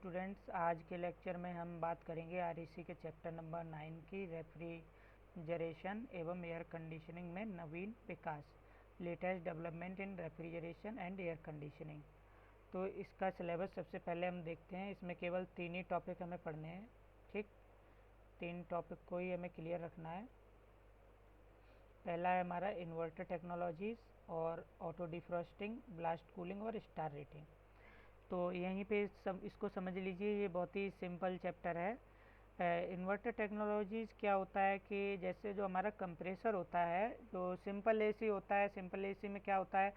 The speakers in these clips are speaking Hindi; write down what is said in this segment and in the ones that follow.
स्टूडेंट्स, आज के लेक्चर में हम बात करेंगे आरईसी के चैप्टर नंबर 9 की रेफ्रिजरेशन एवं एयर कंडीशनिंग में नवीन विकास, latest development in refrigeration and air conditioning. तो इसका सिलेबस सबसे पहले हम देखते हैं। इसमें केवल 3 ही टॉपिक हमें पढ़ने हैं। ठीक, 3 टॉपिक को ही हमें क्लियर रखना है। पहला है हमारा इन्वर्टर टेक्नोलॉजीज़ और ऑटो डिफ्रॉस्टिंग, ब्लास्ट कूलिंग और स्टार रेटिंग। तो यहीं पे इसको समझ लीजिए, ये बहुत ही सिंपल चैप्टर है। इन्वर्टर टेक्नोलॉजीज़ क्या होता है कि जैसे जो हमारा कंप्रेसर होता है, जो सिंपल एसी होता है, सिंपल एसी में क्या होता है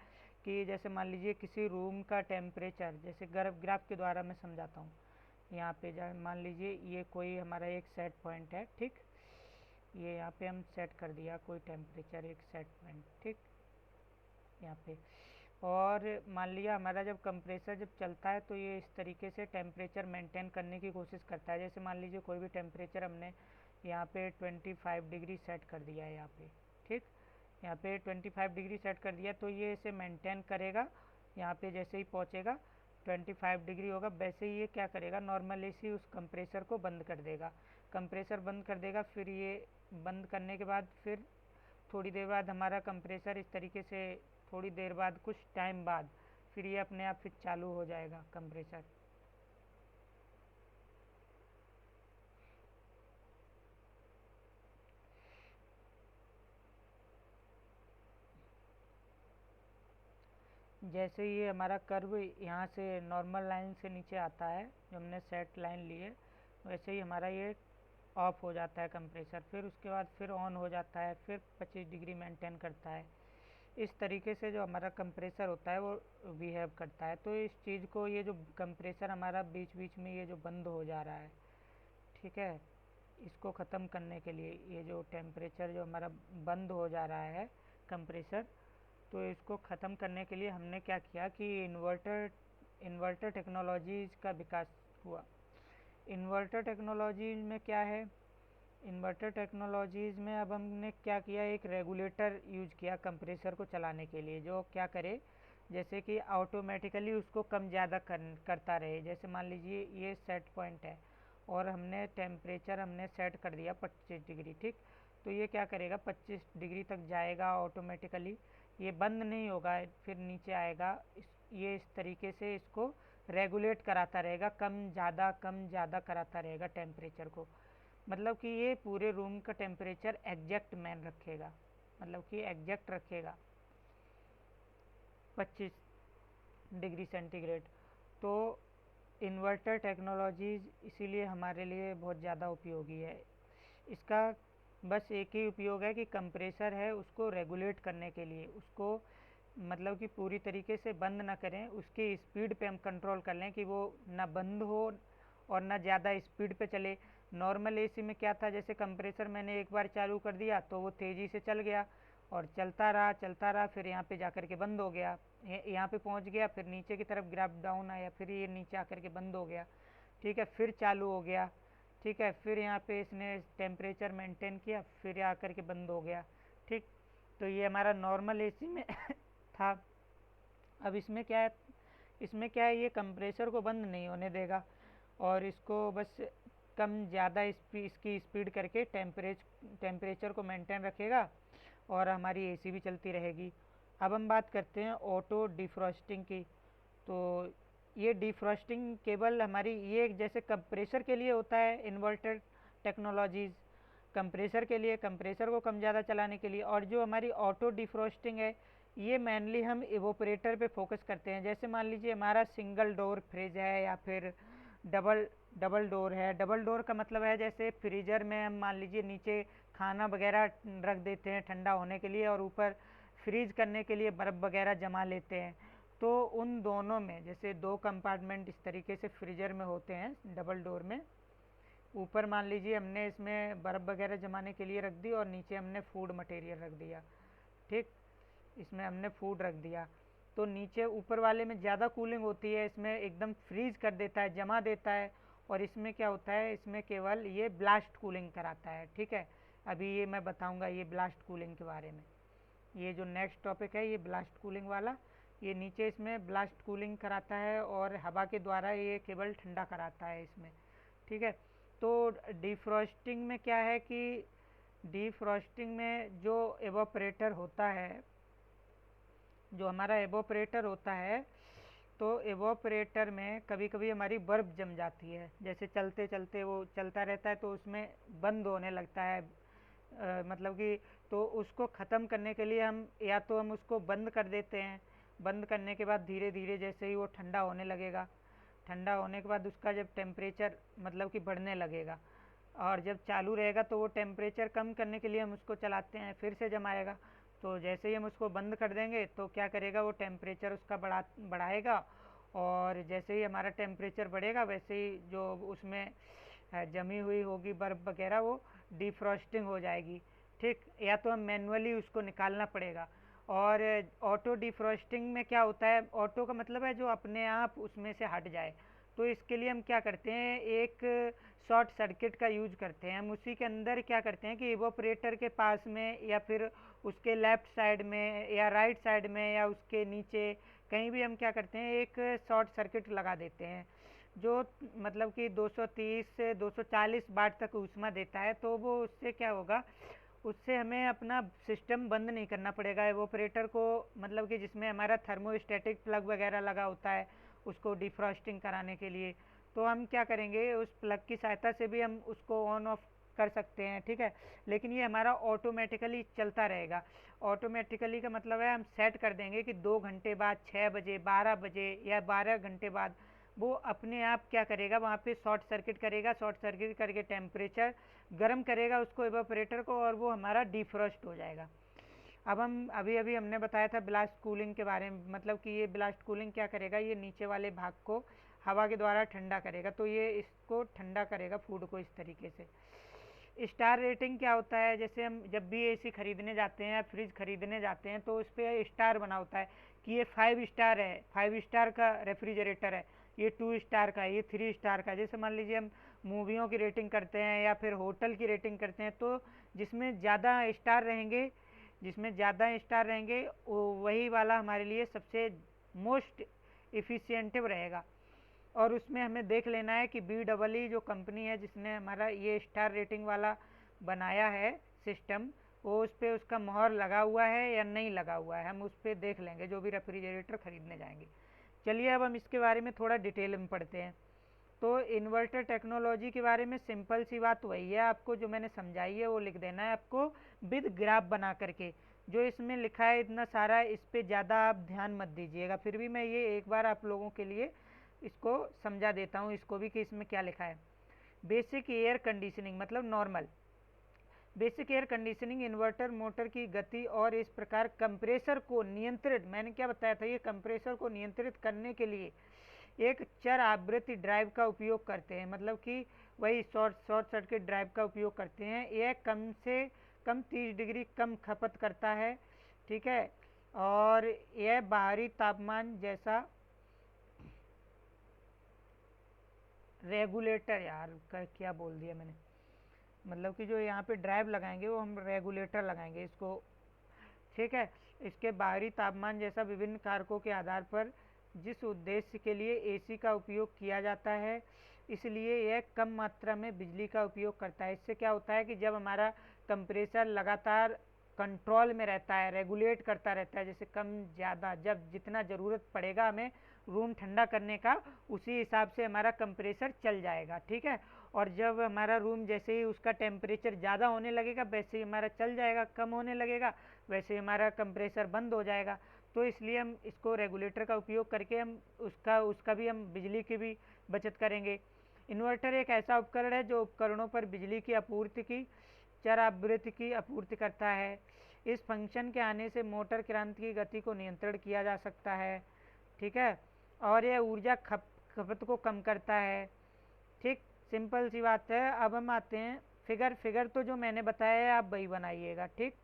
कि जैसे मान लीजिए किसी रूम का टेम्परेचर, जैसे ग्राफ के द्वारा मैं समझाता हूँ। यहाँ पे मान लीजिए ये कोई हमारा एक सेट पॉइंट है। ठीक, ये यहाँ पे हम सेट कर दिया कोई टेम्परेचर, एक सेट पॉइंट। ठीक, यहाँ पे, और मान लिया हमारा जब कंप्रेसर जब चलता है तो ये इस तरीके से टेम्परेचर मेंटेन करने की कोशिश करता है। जैसे मान लीजिए कोई भी टेम्परेचर हमने यहाँ पे 25 डिग्री सेट कर दिया है यहाँ पे। ठीक, यहाँ पे 25 डिग्री सेट कर दिया तो ये इसे मेंटेन करेगा। यहाँ पे जैसे ही पहुँचेगा 25 डिग्री होगा, वैसे ही ये क्या करेगा, नॉर्मल एसी उस कंप्रेसर को बंद कर देगा। कंप्रेसर बंद कर देगा, फिर ये बंद करने के बाद फिर थोड़ी देर बाद हमारा कंप्रेसर इस तरीके से, थोड़ी देर बाद, कुछ टाइम बाद फिर ये अपने आप फिर चालू हो जाएगा कंप्रेसर। जैसे ये हमारा कर्व यहाँ से नॉर्मल लाइन से नीचे आता है, जो हमने सेट लाइन ली है, वैसे ही हमारा ये ऑफ हो जाता है कंप्रेसर। फिर उसके बाद फिर ऑन हो जाता है, फिर 25 डिग्री मेंटेन करता है। इस तरीके से जो हमारा कंप्रेसर होता है वो बिहेव करता है। तो इस चीज़ को, ये जो कंप्रेसर हमारा बीच बीच में ये जो बंद हो जा रहा है, ठीक है, इसको ख़त्म करने के लिए, ये जो टेम्परेचर जो हमारा बंद हो जा रहा है कंप्रेसर, तो इसको ख़त्म करने के लिए हमने क्या किया कि इन्वर्टर टेक्नोलॉजीज़ का विकास हुआ। इन्वर्टर टेक्नोलॉजीज़ में क्या है, इन्वर्टर टेक्नोलॉजीज़ में अब हमने क्या किया, एक रेगुलेटर यूज किया कंप्रेसर को चलाने के लिए, जो क्या करे, जैसे कि ऑटोमेटिकली उसको कम ज़्यादा करता रहे। जैसे मान लीजिए ये सेट पॉइंट है और हमने टेम्परेचर हमने सेट कर दिया 25 डिग्री। ठीक, तो ये क्या करेगा, 25 डिग्री तक जाएगा ऑटोमेटिकली, ये बंद नहीं होगा, फिर नीचे आएगा। ये इस तरीके से इसको रेगुलेट कराता रहेगा, कम ज़्यादा कराता रहेगा टेम्परेचर को। मतलब कि ये पूरे रूम का टेम्परेचर एग्जैक्ट मैन रखेगा, मतलब कि एग्जैक्ट रखेगा 25 डिग्री सेंटीग्रेड। तो इन्वर्टर टेक्नोलॉजीज़ इसीलिए हमारे लिए बहुत ज़्यादा उपयोगी है। इसका बस एक ही उपयोग है कि कंप्रेसर है उसको रेगुलेट करने के लिए, उसको मतलब कि पूरी तरीके से बंद ना करें, उसकी स्पीड पे हम कंट्रोल कर लें कि वो ना बंद हो और ना ज़्यादा स्पीड पे चले। नॉर्मल एसी में क्या था, जैसे कंप्रेसर मैंने एक बार चालू कर दिया तो वो तेज़ी से चल गया और चलता रहा, फिर यहाँ पे जाकर के बंद हो गया, यहाँ पे पहुँच गया, फिर नीचे की तरफ ग्राफ डाउन आया, फिर ये नीचे आकर के बंद हो गया। ठीक है, फिर चालू हो गया। ठीक है, फिर यहाँ पे इसने टेम्परेचर मेंटेन किया, फिर आकर के बंद हो गया। ठीक, तो ये हमारा नॉर्मल एसी में था। अब इसमें क्या है, ये कंप्रेसर को बंद नहीं होने देगा और इसको बस कम ज़्यादा इसकी स्पीड करके टेम्परेचर को मेंटेन रखेगा और हमारी एसी भी चलती रहेगी। अब हम बात करते हैं ऑटो डिफ्रॉस्टिंग की। तो ये डिफ्रॉस्टिंग केवल हमारी, ये जैसे कंप्रेसर के लिए होता है इन्वर्टर टेक्नोलॉजीज़, कंप्रेसर के लिए, कंप्रेसर को कम ज़्यादा चलाने के लिए। और जो हमारी ऑटो डिफ्रॉस्टिंग है, ये मेनली हम इवोपरेटर पे फोकस करते हैं। जैसे मान लीजिए हमारा सिंगल डोर फ्रिज है या फिर डबल डबल डोर है। डबल डोर का मतलब है जैसे फ्रीजर में हम मान लीजिए नीचे खाना वगैरह रख देते हैं ठंडा होने के लिए और ऊपर फ्रीज करने के लिए बर्फ़ वगैरह जमा लेते हैं। तो उन दोनों में जैसे 2 कंपार्टमेंट इस तरीके से फ्रीजर में होते हैं डबल डोर में। ऊपर मान लीजिए हमने इसमें बर्फ़ वगैरह जमाने के लिए रख दी और नीचे हमने फूड मटेरियल रख दिया। ठीक, इसमें हमने फूड रख दिया तो नीचे ऊपर वाले में ज़्यादा कूलिंग होती है, इसमें एकदम फ्रीज कर देता है, जमा देता है। और इसमें क्या होता है, इसमें केवल ये ब्लास्ट कूलिंग कराता है। ठीक है, अभी ये मैं बताऊंगा ये ब्लास्ट कूलिंग के बारे में। ये जो नेक्स्ट टॉपिक है ये ब्लास्ट कूलिंग वाला, ये नीचे इसमें ब्लास्ट कूलिंग कराता है और हवा के द्वारा ये केवल ठंडा कराता है इसमें, ठीक है। तो डिफ्रॉस्टिंग में क्या है कि डिफ्रॉस्टिंग में जो एवोपरेटर होता है, जो हमारा एवोपरेटर होता है, तो एवोपरेटर में कभी कभी हमारी बर्फ़ जम जाती है, जैसे चलते चलते वो चलता रहता है तो उसमें बंद होने लगता है, मतलब कि तो उसको ख़त्म करने के लिए हम या तो हम उसको बंद कर देते हैं, बंद करने के बाद धीरे धीरे जैसे ही वो ठंडा होने लगेगा, ठंडा होने के बाद उसका जब टेम्परेचर मतलब कि बढ़ने लगेगा, और जब चालू रहेगा तो वो टेम्परेचर कम करने के लिए हम उसको चलाते हैं, फिर से जमाएगा। तो जैसे ही हम उसको बंद कर देंगे तो क्या करेगा, वो टेम्परेचर उसका बढ़ाएगा, और जैसे ही हमारा टेम्परेचर बढ़ेगा वैसे ही जो उसमें जमी हुई होगी बर्फ़ वगैरह वो डिफ्रॉस्टिंग हो जाएगी, ठीक। या तो हम मैनुअली उसको निकालना पड़ेगा। और ऑटो डिफ्रॉस्टिंग में क्या होता है, ऑटो का मतलब है जो अपने आप उसमें से हट जाए, तो इसके लिए हम क्या करते हैं, एक शॉर्ट सर्किट का यूज करते हैं। हम उसी के अंदर क्या करते हैं कि इवोपरेटर के पास में या फिर उसके लेफ्ट साइड में या राइट साइड में या उसके नीचे कहीं भी हम क्या करते हैं, एक शॉर्ट सर्किट लगा देते हैं, जो मतलब कि 230 से 240 वाट तक ऊष्मा देता है। तो वो उससे क्या होगा, उससे हमें अपना सिस्टम बंद नहीं करना पड़ेगा एवोपरेटर को, मतलब कि जिसमें हमारा थर्मोस्टेटिक प्लग वगैरह लगा होता है उसको डिफ्रॉस्टिंग कराने के लिए। तो हम क्या करेंगे, उस प्लग की सहायता से भी हम उसको ऑन ऑफ कर सकते हैं, ठीक है। लेकिन ये हमारा ऑटोमेटिकली चलता रहेगा। ऑटोमेटिकली का मतलब है हम सेट कर देंगे कि 2 घंटे बाद, 6 बजे, 12 बजे या 12 घंटे बाद वो अपने आप क्या करेगा, वहाँ पे शॉर्ट सर्किट करेगा, शॉर्ट सर्किट करके टेम्परेचर गर्म करेगा उसको एवापोरेटर को, और वो हमारा डिफ्रॉस्ट हो जाएगा। अब हम अभी अभी हमने बताया था ब्लास्ट कूलिंग के बारे में, मतलब कि ये ब्लास्ट कूलिंग क्या करेगा, ये नीचे वाले भाग को हवा के द्वारा ठंडा करेगा, तो ये इसको ठंडा करेगा फूड को इस तरीके से। स्टार रेटिंग क्या होता है, जैसे हम जब भी एसी खरीदने जाते हैं या फ्रिज खरीदने जाते हैं तो उस पर स्टार बना होता है कि ये 5 स्टार है, 5 स्टार का रेफ्रिजरेटर है, ये 2 स्टार का है, ये 3 स्टार का। जैसे मान लीजिए हम मूवियों की रेटिंग करते हैं या फिर होटल की रेटिंग करते हैं, तो जिसमें ज़्यादा स्टार रहेंगे, जिसमें ज़्यादा स्टार रहेंगे वही वाला हमारे लिए सबसे मोस्ट इफ़िशिएंटिव रहेगा। और उसमें हमें देख लेना है कि BEE जो कंपनी है जिसने हमारा ये स्टार रेटिंग वाला बनाया है सिस्टम, वो उस पर उसका मोहर लगा हुआ है या नहीं लगा हुआ है, हम उस पर देख लेंगे जो भी रेफ्रिजरेटर खरीदने जाएंगे। चलिए अब हम इसके बारे में थोड़ा डिटेल में पढ़ते हैं। तो इन्वर्टर टेक्नोलॉजी के बारे में सिंपल सी बात वही है, आपको जो मैंने समझाई है वो लिख देना है आपको विद ग्राफ बना करके। जो इसमें लिखा है इतना सारा, इस पे ज़्यादा आप ध्यान मत दीजिएगा, फिर भी मैं ये एक बार आप लोगों के लिए इसको समझा देता हूँ इसको भी कि इसमें क्या लिखा है। बेसिक एयर कंडीशनिंग मतलब normal. Basic air conditioning inverter motor की गति और इस प्रकार कंप्रेसर को नियंत्रित, मैंने क्या बताया था, ये कंप्रेसर को नियंत्रित करने के लिए एक चर आवृत्ति ड्राइव का उपयोग करते हैं, मतलब कि वही शॉर्ट सर्किट ड्राइव का उपयोग करते हैं। यह कम से कम 30 डिग्री कम खपत करता है, ठीक है। और यह बाहरी तापमान जैसा रेगुलेटर, यार क्या बोल दिया मैंने, मतलब कि जो यहाँ पे ड्राइव लगाएंगे वो हम रेगुलेटर लगाएंगे इसको, ठीक है। इसके बाहरी तापमान जैसा विभिन्न कारकों के आधार पर जिस उद्देश्य के लिए एसी का उपयोग किया जाता है, इसलिए यह कम मात्रा में बिजली का उपयोग करता है। इससे क्या होता है कि जब हमारा कंप्रेसर लगातार कंट्रोल में रहता है, रेगुलेट करता रहता है, जैसे कम ज़्यादा जब जितना ज़रूरत पड़ेगा हमें रूम ठंडा करने का, उसी हिसाब से हमारा कंप्रेसर चल जाएगा, ठीक है। और जब हमारा रूम जैसे ही उसका टेम्परेचर ज़्यादा होने लगेगा वैसे ही हमारा चल जाएगा, कम होने लगेगा वैसे ही हमारा कंप्रेसर बंद हो जाएगा। तो इसलिए हम इसको रेगुलेटर का उपयोग करके हम उसका भी हम बिजली की भी बचत करेंगे। इन्वर्टर एक ऐसा उपकरण है जो उपकरणों पर बिजली की आपूर्ति की चर आवृत्ति की आपूर्ति करता है। इस फंक्शन के आने से मोटर क्रांति की गति को नियंत्रण किया जा सकता है, ठीक है। और यह ऊर्जा खपत को कम करता है, ठीक। सिंपल सी बात है। अब हम आते हैं फिगर तो जो मैंने बताया है आप वही बनाइएगा, ठीक।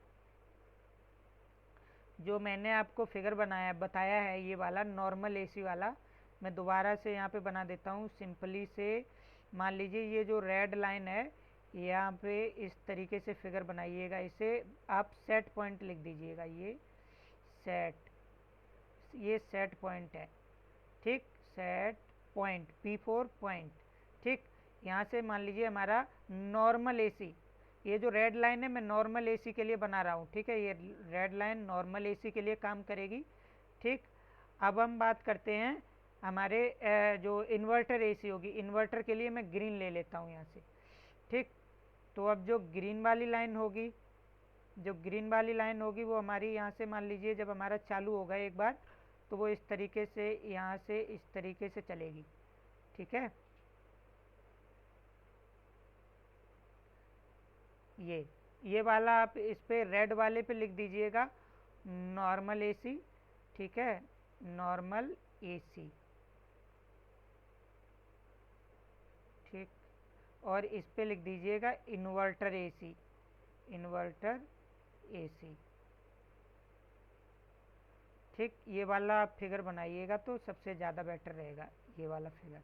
जो मैंने आपको फिगर बताया है ये वाला नॉर्मल एसी वाला, मैं दोबारा से यहाँ पे बना देता हूँ सिंपली से। मान लीजिए ये जो रेड लाइन है यहाँ पे इस तरीके से फिगर बनाइएगा, इसे आप सेट पॉइंट लिख दीजिएगा, ये सेट ये सेट पॉइंट है, ठीक, सेट पॉइंट P4 पॉइंट, ठीक। यहाँ से मान लीजिए हमारा नॉर्मल एसी, ये जो रेड लाइन है मैं नॉर्मल एसी के लिए बना रहा हूँ, ठीक है, ये रेड लाइन नॉर्मल एसी के लिए काम करेगी, ठीक। अब हम बात करते हैं हमारे जो इन्वर्टर एसी होगी, इन्वर्टर के लिए मैं ग्रीन ले लेता हूँ यहाँ से, ठीक। तो अब जो ग्रीन वाली लाइन होगी, जो ग्रीन वाली लाइन होगी वो हमारी यहाँ से मान लीजिए जब हमारा चालू होगा एक बार, तो वो इस तरीके से यहाँ से इस तरीके से चलेगी, ठीक है। ये वाला आप इस पे रेड वाले पे लिख दीजिएगा नॉर्मल एसी, ठीक है, नॉर्मल एसी, ठीक। और इस पे लिख दीजिएगा इन्वर्टर एसी, इन्वर्टर एसी, ठीक। ये वाला आप फिगर बनाइएगा तो सबसे ज़्यादा बेटर रहेगा, ये वाला फिगर।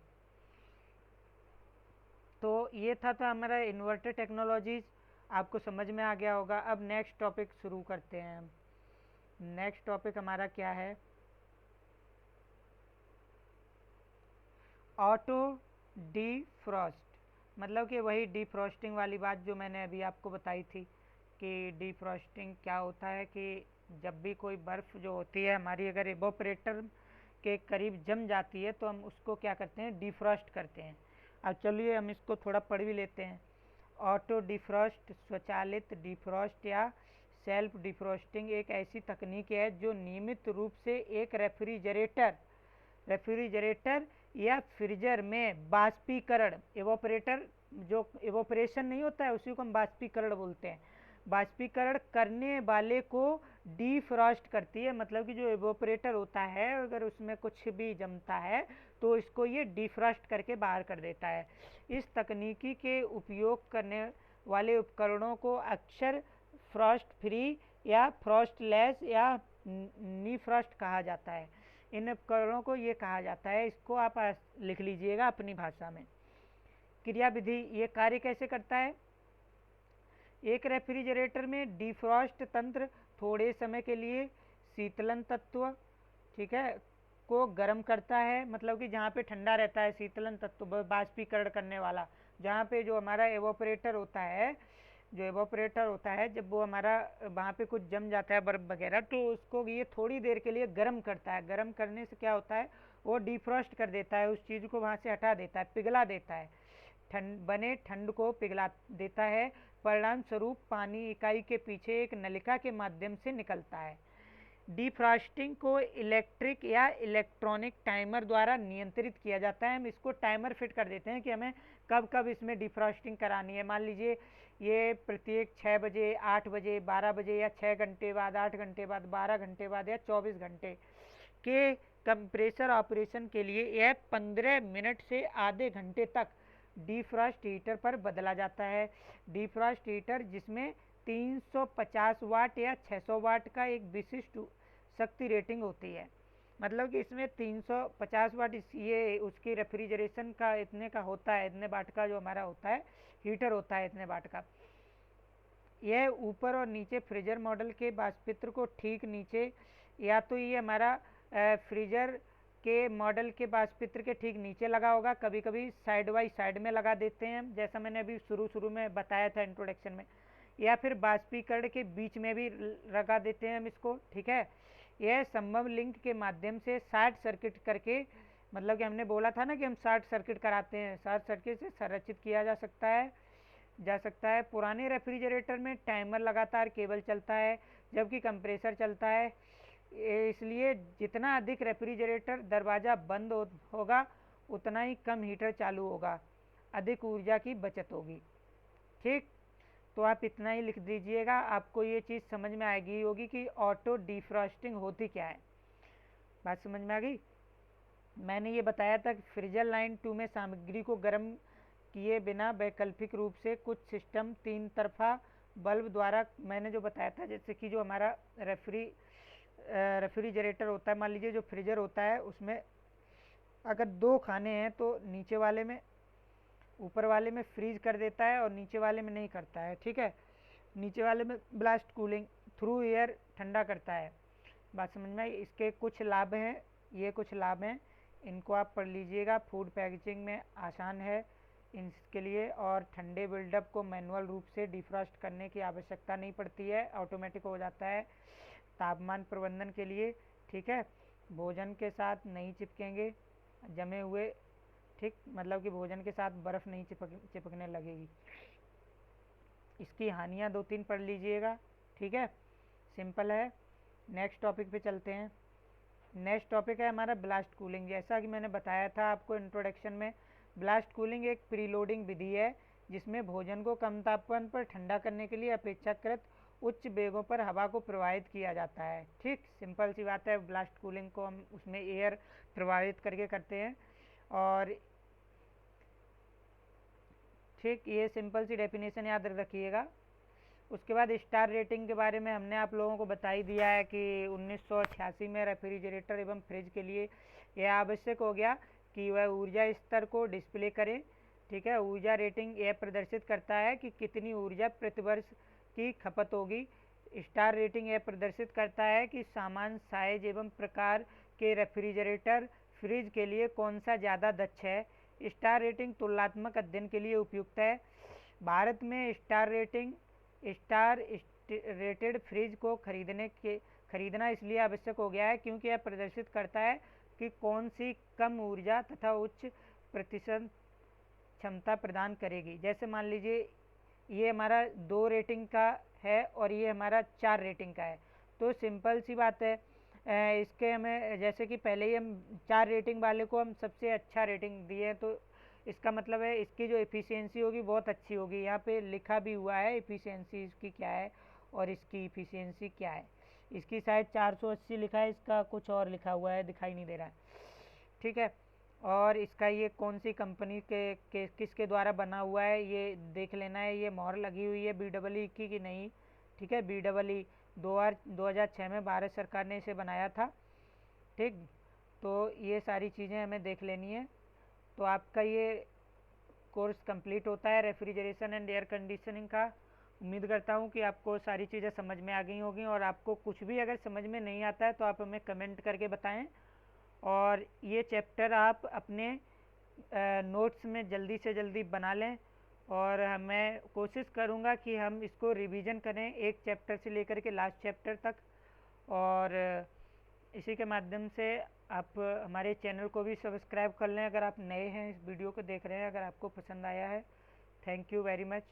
तो ये था हमारा इन्वर्टर टेक्नोलॉजीज, आपको समझ में आ गया होगा। अब नेक्स्ट टॉपिक शुरू करते हैं हम। नेक्स्ट टॉपिक हमारा क्या है, ऑटो डीफ्रॉस्ट, मतलब कि वही डीफ्रॉस्टिंग वाली बात जो मैंने अभी आपको बताई थी कि डीफ्रॉस्टिंग क्या होता है कि जब भी कोई बर्फ़ जो होती है हमारी अगर इवोपरेटर के करीब जम जाती है तो हम उसको क्या करते हैं, डीफ्रॉस्ट करते हैं। अब चलिए हम इसको थोड़ा पढ़ भी लेते हैं। ऑटो डिफ्रॉस्ट स्वचालित डिफ्रॉस्ट या सेल्फ डिफ्रॉस्टिंग एक ऐसी तकनीक है जो नियमित रूप से एक रेफ्रिजरेटर या फ्रीजर में बाष्पीकरण, एवोपरेटर जो एवोपरेशन नहीं होता है उसी को हम बाष्पीकरण बोलते हैं, बाष्पीकरण करने वाले को डीफ्रॉस्ट करती है। मतलब कि जो एवोपरेटर होता है अगर उसमें कुछ भी जमता है तो इसको ये डीफ्रॉस्ट करके बाहर कर देता है। इस तकनीकी के उपयोग करने वाले उपकरणों को अक्सर फ्रॉस्ट फ्री या फ्रॉस्टलेस या नीफ्रॉस्ट कहा जाता है। इन उपकरणों को ये कहा जाता है, इसको आप लिख लीजिएगा अपनी भाषा में। क्रिया विधि, ये कार्य कैसे करता है, एक रेफ्रिजरेटर में डिफ्रॉस्ट तंत्र थोड़े समय के लिए शीतलन तत्व, ठीक है, को गर्म करता है। मतलब कि जहाँ पे ठंडा रहता है शीतलन तत्व बाष्पीकरण करने वाला, जहाँ पे जो हमारा एवोपरेटर होता है, जो एवोपरेटर होता है जब वो हमारा वहाँ पे कुछ जम जाता है बर्फ़ वगैरह तो उसको ये थोड़ी देर के लिए गर्म करता है। गर्म करने से क्या होता है, वो डिफ्रॉस्ट कर देता है, उस चीज़ को वहाँ से हटा देता है, पिघला देता है, ठंड को पिघला देता है। परिणाम स्वरूप पानी इकाई के पीछे एक नलिका के माध्यम से निकलता है। डिफ्रॉस्टिंग को इलेक्ट्रिक या इलेक्ट्रॉनिक टाइमर द्वारा नियंत्रित किया जाता है। हम इसको टाइमर फिट कर देते हैं कि हमें कब कब इसमें डिफ्रॉस्टिंग करानी है। मान लीजिए ये प्रत्येक 6 बजे, 8 बजे, 12 बजे या 6 घंटे बाद, 8 घंटे बाद, 12 घंटे बाद या 24 घंटे के कंप्रेसर ऑपरेशन के लिए यह 15 मिनट से आधे घंटे तक डिफ्रॉस्ट हीटर पर बदला जाता है। डिफ्रॉस्ट हीटर जिसमें 350 वाट या 600 वाट का एक विशिष्ट शक्ति रेटिंग होती है। मतलब कि इसमें 350 वाट ये उसकी रेफ्रिजरेशन का इतने का होता है, इतने वाट का जो हमारा होता है हीटर होता है, इतने वाट का। यह ऊपर और नीचे फ्रीजर मॉडल के वाष्पित्र को ठीक नीचे, या तो ये हमारा फ्रीजर के मॉडल के वाष्पित्र के ठीक नीचे लगा होगा, कभी कभी साइड बाई साइड में लगा देते हैं जैसा मैंने अभी शुरू में बताया था इंट्रोडक्शन में, या फिर बाष्पीकरण के बीच में भी लगा देते हैं हम इसको, ठीक है। यह संभव लिंक के माध्यम से शॉर्ट सर्किट करके, मतलब कि हमने बोला था ना कि हम शॉर्ट सर्किट कराते हैं, शॉर्ट सर्किट से संरक्षित किया जा सकता है। पुराने रेफ्रिजरेटर में टाइमर लगातार केवल चलता है जबकि कंप्रेसर चलता है, इसलिए जितना अधिक रेफ्रिजरेटर दरवाज़ा बंद होगा उतना ही कम हीटर चालू होगा, अधिक ऊर्जा की बचत होगी, ठीक। तो आप इतना ही लिख दीजिएगा, आपको ये चीज़ समझ में आएगी होगी कि ऑटो डिफ्रॉस्टिंग होती क्या है। बात समझ में आ गई। मैंने ये बताया था कि फ्रीजर लाइन 2 में सामग्री को गर्म किए बिना वैकल्पिक रूप से कुछ सिस्टम 3 तरफा बल्ब द्वारा, मैंने जो बताया था जैसे कि जो हमारा रेफ्रिजरेटर होता है, मान लीजिए जो फ्रीजर होता है उसमें अगर 2 खाने हैं तो नीचे वाले में, ऊपर वाले में फ्रीज कर देता है और नीचे वाले में नहीं करता है, ठीक है। नीचे वाले में ब्लास्ट कूलिंग थ्रू एयर ठंडा करता है, बात समझ में आई? इसके कुछ लाभ हैं, ये कुछ लाभ हैं, इनको आप पढ़ लीजिएगा। फूड पैकेजिंग में आसान है इसके लिए, और ठंडे बिल्डअप को मैनुअल रूप से डिफ्रॉस्ट करने की आवश्यकता नहीं पड़ती है, ऑटोमेटिक हो जाता है। तापमान प्रबंधन के लिए, ठीक है, भोजन के साथ नहीं चिपकेंगे जमे हुए, ठीक, मतलब कि भोजन के साथ बर्फ़ नहीं चिपकने लगेगी। इसकी हानियाँ 2-3 पढ़ लीजिएगा, ठीक है, सिंपल है। नेक्स्ट टॉपिक पे चलते हैं। नेक्स्ट टॉपिक है हमारा ब्लास्ट कूलिंग। जैसा कि मैंने बताया था आपको इंट्रोडक्शन में, ब्लास्ट कूलिंग एक प्रीलोडिंग विधि है जिसमें भोजन को कम तापमान पर ठंडा करने के लिए अपेक्षाकृत उच्च वेगों पर हवा को प्रवाहित किया जाता है। ठीक, सिंपल सी बात है। ब्लास्ट कूलिंग को हम उसमें एयर प्रवाहित करके करते हैं, और ठीक, ये सिंपल सी डेफिनेशन याद रखिएगा। उसके बाद स्टार रेटिंग के बारे में हमने आप लोगों को बता ही दिया है कि 1986 में रेफ्रिजरेटर एवं फ्रिज के लिए यह आवश्यक हो गया कि वह ऊर्जा स्तर को डिस्प्ले करें। ठीक है, ऊर्जा रेटिंग यह प्रदर्शित करता है कि कितनी ऊर्जा प्रति वर्ष की खपत होगी। स्टार रेटिंग यह प्रदर्शित करता है कि सामान्य साइज एवं प्रकार के रेफ्रिजरेटर फ्रिज के लिए कौन सा ज़्यादा दक्ष है। स्टार रेटिंग तुलनात्मक अध्ययन के लिए उपयुक्त है। भारत में स्टार रेटेड फ्रिज को खरीदना इसलिए आवश्यक हो गया है क्योंकि यह प्रदर्शित करता है कि कौन सी कम ऊर्जा तथा उच्च प्रतिशत क्षमता प्रदान करेगी। जैसे मान लीजिए ये हमारा 2 रेटिंग का है और ये हमारा 4 रेटिंग का है, तो सिंपल सी बात है, इसके हमें जैसे कि पहले ही हम 4 रेटिंग वाले को हम सबसे अच्छा रेटिंग दिए, तो इसका मतलब है इसकी जो एफिशिएंसी होगी बहुत अच्छी होगी। यहाँ पे लिखा भी हुआ है एफिशिएंसी इसकी क्या है और इसकी एफिशिएंसी क्या है। इसकी शायद 480 लिखा है, इसका कुछ और लिखा हुआ है, दिखाई नहीं दे रहा है। ठीक है, और इसका ये कौन सी कंपनी के किसके द्वारा बना हुआ है ये देख लेना है। ये मोहर लगी हुई है BEE की नहीं। ठीक है, BEE 2006 में भारत सरकार ने इसे बनाया था। ठीक, तो ये सारी चीज़ें हमें देख लेनी है। तो आपका ये कोर्स कंप्लीट होता है रेफ्रिजरेशन एंड एयर कंडीशनिंग का। उम्मीद करता हूँ कि आपको सारी चीज़ें समझ में आ गई होगी, और आपको कुछ भी अगर समझ में नहीं आता है तो आप हमें कमेंट करके बताएं। और ये चैप्टर आप अपने नोट्स में जल्दी से जल्दी बना लें, और मैं कोशिश करूँगा कि हम इसको रिवीजन करें एक चैप्टर से लेकर के लास्ट चैप्टर तक। और इसी के माध्यम से आप हमारे चैनल को भी सब्सक्राइब कर लें अगर आप नए हैं, इस वीडियो को देख रहे हैं, अगर आपको पसंद आया है। Thank you very much.